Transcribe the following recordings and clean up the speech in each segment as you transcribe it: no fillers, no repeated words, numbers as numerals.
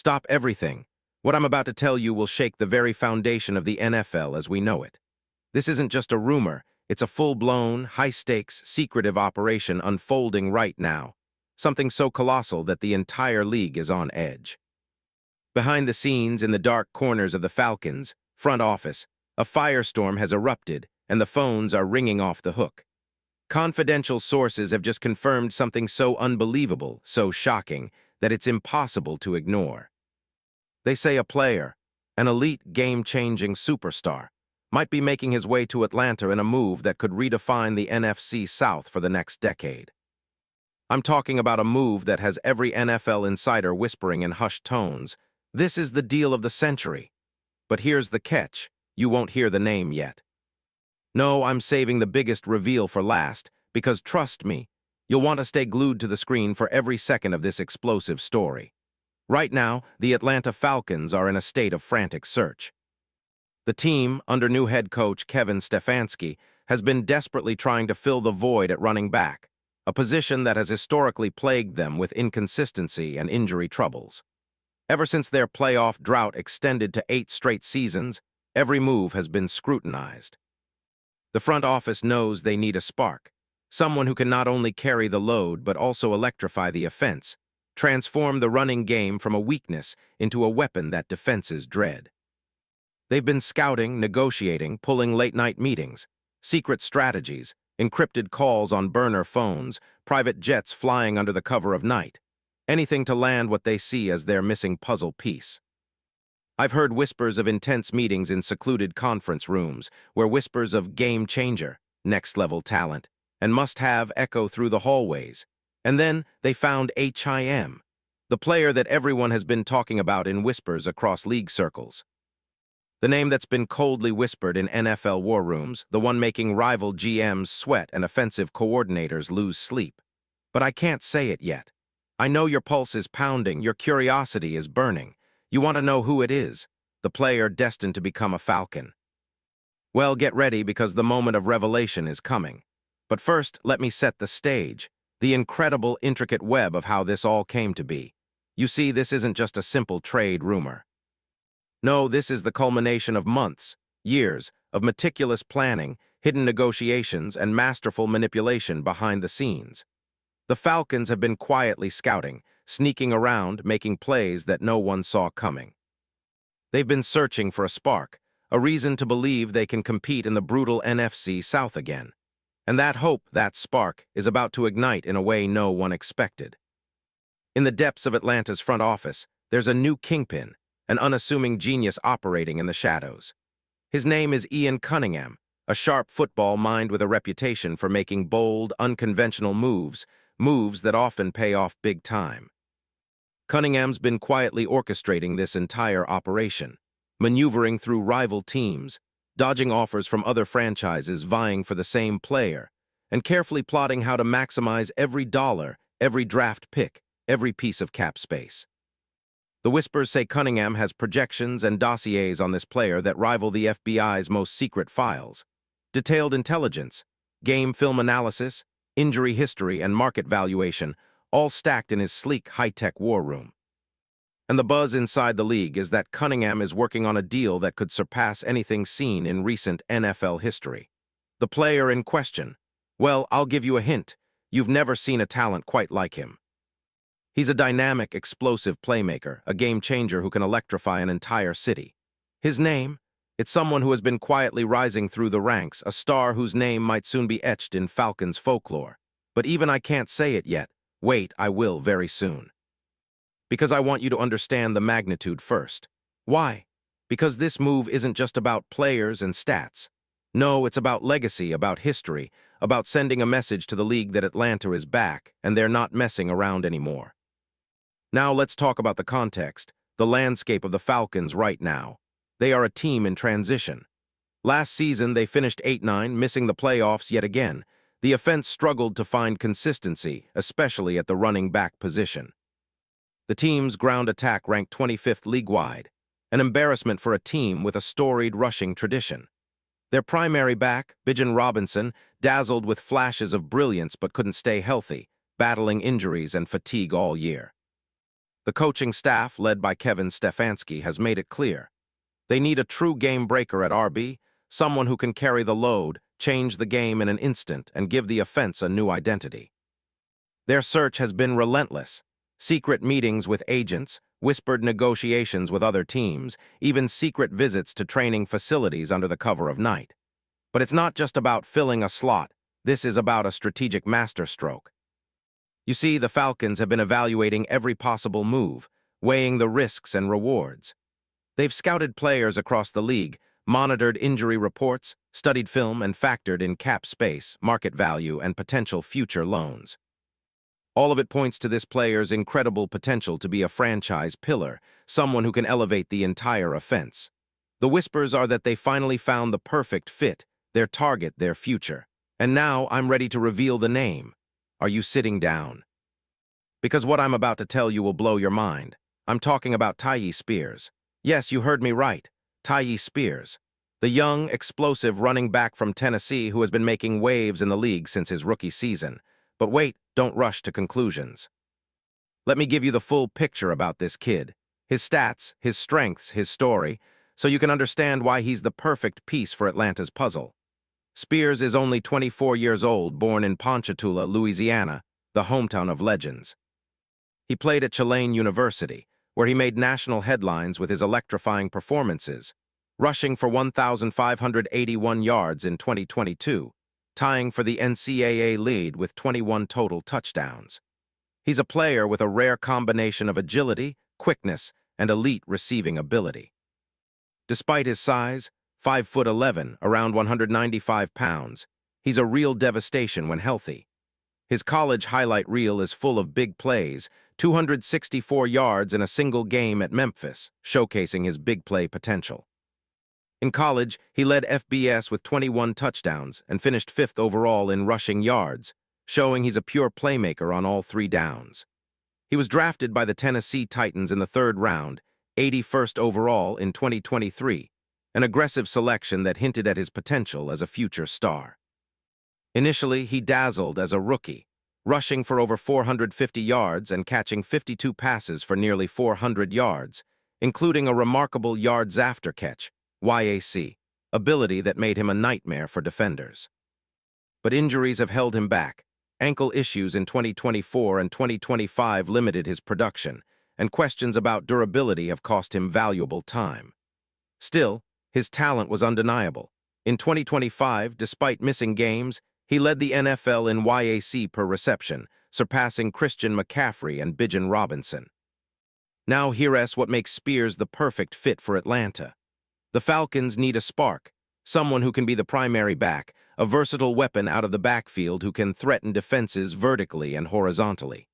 Stop everything. What I'm about to tell you will shake the very foundation of the NFL as we know it. This isn't just a rumor, it's a full-blown, high-stakes, secretive operation unfolding right now. Something so colossal that the entire league is on edge. Behind the scenes, in the dark corners of the Falcons' front office, a firestorm has erupted and the phones are ringing off the hook. Confidential sources have just confirmed something so unbelievable, so shocking, that it's impossible to ignore. They say a player, an elite game-changing superstar, might be making his way to Atlanta in a move that could redefine the NFC South for the next decade. I'm talking about a move that has every NFL insider whispering in hushed tones, "This is the deal of the century." But here's the catch, you won't hear the name yet. No, I'm saving the biggest reveal for last, because trust me, you'll want to stay glued to the screen for every second of this explosive story. Right now, the Atlanta Falcons are in a state of frantic search. The team, under new head coach Kevin Stefanski, has been desperately trying to fill the void at running back, a position that has historically plagued them with inconsistency and injury troubles. Ever since their playoff drought extended to 8 straight seasons, every move has been scrutinized. The front office knows they need a spark, someone who can not only carry the load but also electrify the offense, transform the running game from a weakness into a weapon that defenses dread. They've been scouting, negotiating, pulling late-night meetings, secret strategies, encrypted calls on burner phones, private jets flying under the cover of night, anything to land what they see as their missing puzzle piece. I've heard whispers of intense meetings in secluded conference rooms, where whispers of game changer, next-level talent, and must-have echo through the hallways. And then they found HIM, the player that everyone has been talking about in whispers across league circles. The name that's been coldly whispered in NFL war rooms, the one making rival GMs sweat and offensive coordinators lose sleep. But I can't say it yet. I know your pulse is pounding, your curiosity is burning. You want to know who it is, the player destined to become a Falcon. Well, get ready because the moment of revelation is coming. But first, let me set the stage, the incredible, intricate web of how this all came to be. You see, this isn't just a simple trade rumor. No, this is the culmination of months, years, of meticulous planning, hidden negotiations, and masterful manipulation behind the scenes. The Falcons have been quietly scouting, sneaking around, making plays that no one saw coming. They've been searching for a spark, a reason to believe they can compete in the brutal NFC South again. And that hope, that spark, is about to ignite in a way no one expected. In the depths of Atlanta's front office, there's a new kingpin, an unassuming genius operating in the shadows. His name is Ian Cunningham, a sharp football mind with a reputation for making bold, unconventional moves that often pay off big time. Cunningham's been quietly orchestrating this entire operation, maneuvering through rival teams, dodging offers from other franchises vying for the same player, and carefully plotting how to maximize every dollar, every draft pick, every piece of cap space. The whispers say Cunningham has projections and dossiers on this player that rival the FBI's most secret files. Detailed intelligence, game film analysis, injury history, and market valuation, all stacked in his sleek, high-tech war room. And the buzz inside the league is that Cunningham is working on a deal that could surpass anything seen in recent NFL history. The player in question, well, I'll give you a hint. You've never seen a talent quite like him. He's a dynamic, explosive playmaker, a game-changer who can electrify an entire city. His name? It's someone who has been quietly rising through the ranks, a star whose name might soon be etched in Falcons folklore. But even I can't say it yet. Wait, I will very soon. Because I want you to understand the magnitude first. Why? Because this move isn't just about players and stats. No, it's about legacy, about history, about sending a message to the league that Atlanta is back, and they're not messing around anymore. Now let's talk about the context, the landscape of the Falcons right now. They are a team in transition. Last season, they finished 8-9, missing the playoffs yet again. The offense struggled to find consistency, especially at the running back position. The team's ground attack ranked 25th league-wide, an embarrassment for a team with a storied rushing tradition. Their primary back, Bijan Robinson, dazzled with flashes of brilliance but couldn't stay healthy, battling injuries and fatigue all year. The coaching staff, led by Kevin Stefanski, has made it clear. They need a true game breaker at RB, someone who can carry the load, change the game in an instant, and give the offense a new identity. Their search has been relentless. Secret meetings with agents, whispered negotiations with other teams, even secret visits to training facilities under the cover of night. But it's not just about filling a slot. This is about a strategic masterstroke. You see, the Falcons have been evaluating every possible move, weighing the risks and rewards. They've scouted players across the league, monitored injury reports, studied film, and factored in cap space, market value, and potential future loans. All of it points to this player's incredible potential to be a franchise pillar, someone who can elevate the entire offense. The whispers are that they finally found the perfect fit, their target, their future. And now I'm ready to reveal the name. Are you sitting down? Because what I'm about to tell you will blow your mind. I'm talking about Tyjae Spears. Yes, you heard me right. Tyjae Spears. The young, explosive running back from Tennessee who has been making waves in the league since his rookie season. But wait, don't rush to conclusions. Let me give you the full picture about this kid, his stats, his strengths, his story, so you can understand why he's the perfect piece for Atlanta's puzzle. Spears is only 24 years old, born in Ponchatoula, Louisiana, the hometown of legends. He played at Tulane University, where he made national headlines with his electrifying performances, rushing for 1,581 yards in 2022, tying for the NCAA lead with 21 total touchdowns. He's a player with a rare combination of agility, quickness, and elite receiving ability. Despite his size, 5'11", around 195 pounds, he's a real devastation when healthy. His college highlight reel is full of big plays, 264 yards in a single game at Memphis, showcasing his big play potential. In college, he led FBS with 21 touchdowns and finished 5th overall in rushing yards, showing he's a pure playmaker on all 3 downs. He was drafted by the Tennessee Titans in the 3rd round, 81st overall in 2023, an aggressive selection that hinted at his potential as a future star. Initially, he dazzled as a rookie, rushing for over 450 yards and catching 52 passes for nearly 400 yards, including a remarkable yards after catch, YAC, ability that made him a nightmare for defenders. But injuries have held him back. Ankle issues in 2024 and 2025 limited his production, and questions about durability have cost him valuable time. Still, his talent was undeniable. In 2025, despite missing games, he led the NFL in YAC per reception, surpassing Christian McCaffrey and Bijan Robinson. Now here's what makes Spears the perfect fit for Atlanta. The Falcons need a spark, someone who can be the primary back, a versatile weapon out of the backfield who can threaten defenses vertically and horizontally.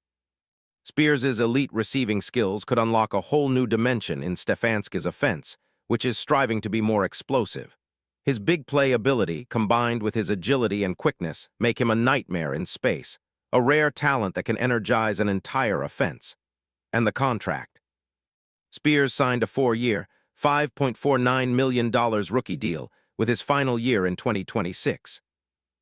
Spears' elite receiving skills could unlock a whole new dimension in Stefanski's offense, which is striving to be more explosive. His big play ability, combined with his agility and quickness, make him a nightmare in space, a rare talent that can energize an entire offense. And the contract. Spears signed a 4-year, $5.49 million rookie deal with his final year in 2026.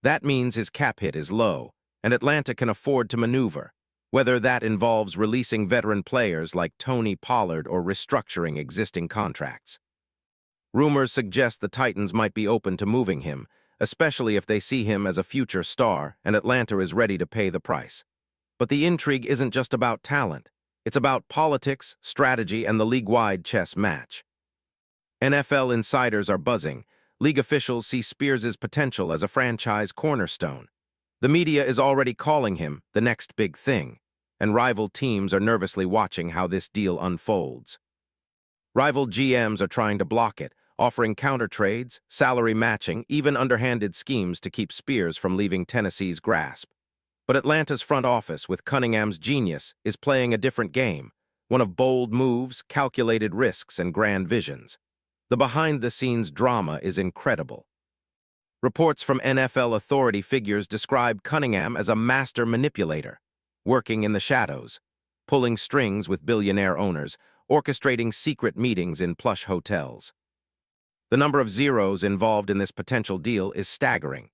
That means his cap hit is low, and Atlanta can afford to maneuver, whether that involves releasing veteran players like Tony Pollard or restructuring existing contracts. Rumors suggest the Titans might be open to moving him, especially if they see him as a future star and Atlanta is ready to pay the price. But the intrigue isn't just about talent. It's about politics, strategy, and the league-wide chess match. NFL insiders are buzzing. League officials see Spears' potential as a franchise cornerstone. The media is already calling him the next big thing, and rival teams are nervously watching how this deal unfolds. Rival GMs are trying to block it, offering counter trades, salary matching, even underhanded schemes to keep Spears from leaving Tennessee's grasp. But Atlanta's front office, with Cunningham's genius, is playing a different game, one of bold moves, calculated risks, and grand visions. The behind-the-scenes drama is incredible. Reports from NFL authority figures describe Cunningham as a master manipulator, working in the shadows, pulling strings with billionaire owners, orchestrating secret meetings in plush hotels. The number of zeros involved in this potential deal is staggering.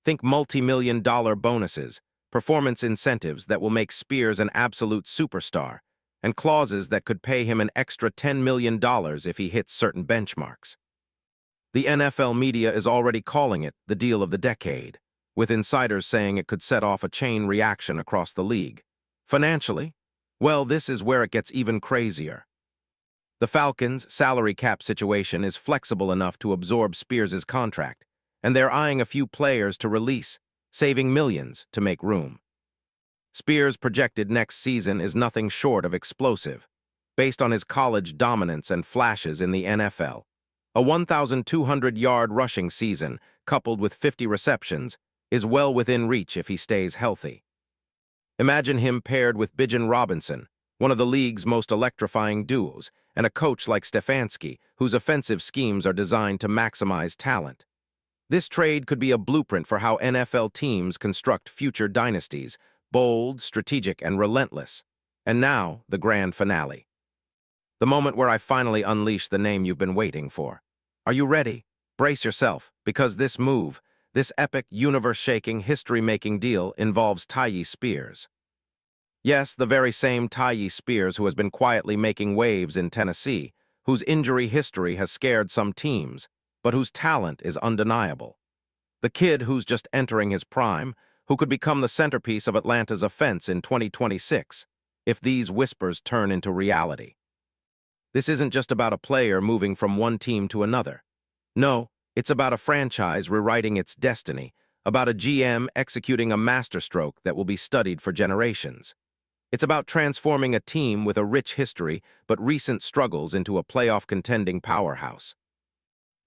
Think multi-million-dollar bonuses, performance incentives that will make Spears an absolute superstar, and clauses that could pay him an extra $10 million if he hits certain benchmarks. The NFL media is already calling it the deal of the decade, with insiders saying it could set off a chain reaction across the league. Financially? Well, this is where it gets even crazier. The Falcons' salary cap situation is flexible enough to absorb Spears' contract, and they're eyeing a few players to release, saving millions to make room. Spears' projected next season is nothing short of explosive, based on his college dominance and flashes in the NFL. A 1,200-yard rushing season, coupled with 50 receptions, is well within reach if he stays healthy. Imagine him paired with Bijan Robinson, one of the league's most electrifying duos, and a coach like Stefanski, whose offensive schemes are designed to maximize talent. This trade could be a blueprint for how NFL teams construct future dynasties, bold, strategic, and relentless. And now, the grand finale. The moment where I finally unleash the name you've been waiting for. Are you ready? Brace yourself, because this move, this epic, universe-shaking, history-making deal involves Tyjae Spears. Yes, the very same Tyjae Spears who has been quietly making waves in Tennessee, whose injury history has scared some teams, but whose talent is undeniable. The kid who's just entering his prime, who could become the centerpiece of Atlanta's offense in 2026, if these whispers turn into reality. This isn't just about a player moving from one team to another. No, it's about a franchise rewriting its destiny, about a GM executing a masterstroke that will be studied for generations. It's about transforming a team with a rich history but recent struggles into a playoff-contending powerhouse.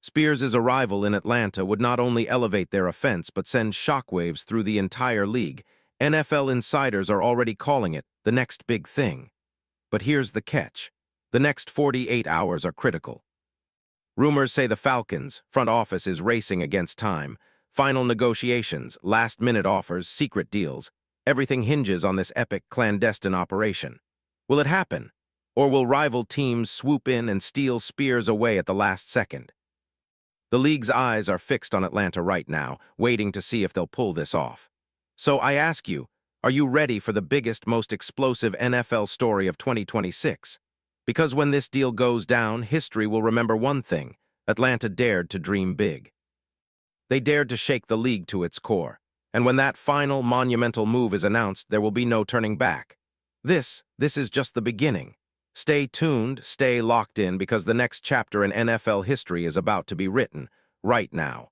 Spears' arrival in Atlanta would not only elevate their offense but send shockwaves through the entire league. NFL insiders are already calling it the next big thing. But here's the catch. The next 48 hours are critical. Rumors say the Falcons' front office is racing against time. Final negotiations, last-minute offers, secret deals. Everything hinges on this epic clandestine operation. Will it happen? Or will rival teams swoop in and steal Spears away at the last second? The league's eyes are fixed on Atlanta right now, waiting to see if they'll pull this off. So I ask you, are you ready for the biggest, most explosive NFL story of 2026? Because when this deal goes down, history will remember one thing: Atlanta dared to dream big. They dared to shake the league to its core. And when that final, monumental move is announced, there will be no turning back. This is just the beginning. Stay tuned, stay locked in, because the next chapter in NFL history is about to be written, right now.